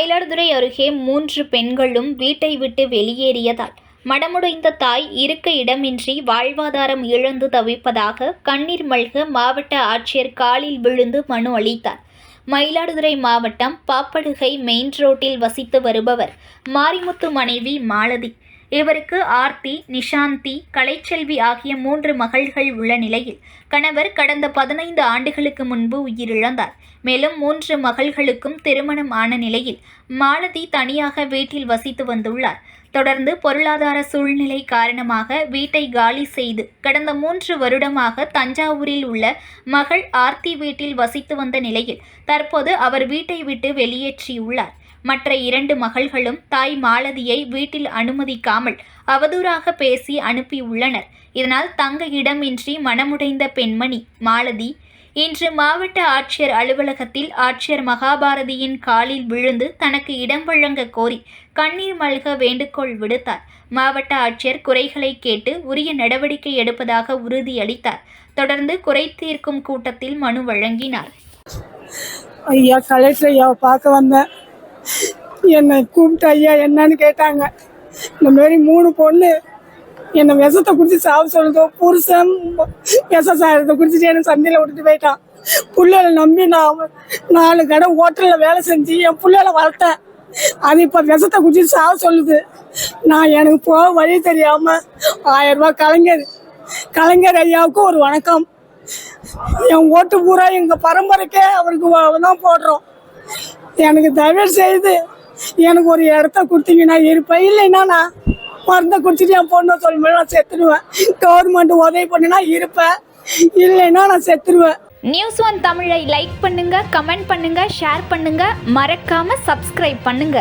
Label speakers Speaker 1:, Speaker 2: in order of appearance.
Speaker 1: மயிலாடுதுறை அருகே 3 பெண்களும் வீட்டை விட்டு வெளியேறியதால் மனமுடைந்த தாய் இருக்க இடமின்றி வாழ்வாதாரம் இழந்து தவிப்பதாக கண்ணீர் மல்க மாவட்ட ஆட்சியர் காலில் விழுந்து மனு அளித்தார். மயிலாடுதுறை மாவட்டம் பாப்படுகை மெயின் ரோட்டில் வசித்து வருபவர் மாரிமுத்து மனைவி மாலதி. இவருக்கு ஆர்த்தி, நிஷாந்தி, கலைச்செல்வி ஆகிய 3 மகள்கள் உள்ள நிலையில் கணவர் கடந்த 15 ஆண்டுகளுக்கு முன்பு உயிரிழந்தார். மேலும் 3 மகள்களுக்கும் திருமணம் ஆன நிலையில் மாலதி தனியாக வீட்டில் வசித்து வந்துள்ளார். தொடர்ந்து பொருளாதார சூழ்நிலை காரணமாக வீட்டை காலி செய்து கடந்த 3 வருடமாக தஞ்சாவூரில் உள்ள மகள் ஆர்த்தி வீட்டில் வசித்து வந்த நிலையில் தற்போது அவர் வீட்டை விட்டு வெளியேற்றியுள்ளார். மற்ற 2 மகள்களும் தாய் மாலதியை வீட்டில் அனுமதிக்காமல் அவதூறாக பேசி அனுப்பியுள்ளனர். இதனால் தங்க இடமின்றி மனமுடைந்த பெண்மணி மாலதி இன்று மாவட்ட ஆட்சியர் அலுவலகத்தில் ஆட்சியர் மகாபாரதியின் காலில் விழுந்து தனக்கு இடம் வழங்க கோரி கண்ணீர் மல்க வேண்டுகோள் விடுத்தார். மாவட்ட ஆட்சியர் குறைகளை கேட்டு உரிய நடவடிக்கை எடுப்பதாக உறுதியளித்தார். தொடர்ந்து குறை தீர்க்கும் கூட்டத்தில் மனு வழங்கினார்.
Speaker 2: ஐயா, கலெக்டர் ஐயாவை பார்க்க வந்தேன். என்னை கூப்பிட்டு ஐயா என்னன்னு கேட்டாங்க. இந்த மாதிரி 3 பொண்ணு என்னை விஷத்தை குடிச்சு சாப்பிட சொல்லுதோ, புருஷன் விஷசாரத்தை குடிச்சிட்டு என்னை சந்தையில் விட்டுட்டு போயிட்டான். பிள்ளைகளை நம்பி நான் 4 கடை ஹோட்டலில் வேலை செஞ்சு என் பிள்ளைகளை வளர்த்தேன். அது இப்போ விஷத்தை குடிச்சிட்டு சாப்பிட சொல்லுது. நான் எனக்கு போக வழி தெரியாமல் 1000 ரூபாய் கலைஞர் ஐயாவுக்கு ஒரு வணக்கம். என் ஓட்டு பூரா எங்கள் பரம்பரைக்கே அவருக்கு தான் போடுறோம். எனக்கு தயவு செய்து எனக்கு ஒரு இடத்த கொடுத்தீங்கன்னா இருப்பேன். இல்லைன்னா நான் மருந்தை குடிச்சிட்டு என் பொண்ணை சொல்லும்போது நான் செத்துடுவேன். கவர்மெண்ட் உதவி பண்ணினா இருப்பேன், இல்லைன்னா நான் செத்துடுவேன்.
Speaker 1: நியூஸ் 1 தமிழை லைக் பண்ணுங்க, கமெண்ட் பண்ணுங்க, ஷேர் பண்ணுங்க, மறக்காம சப்ஸ்கிரைப் பண்ணுங்க.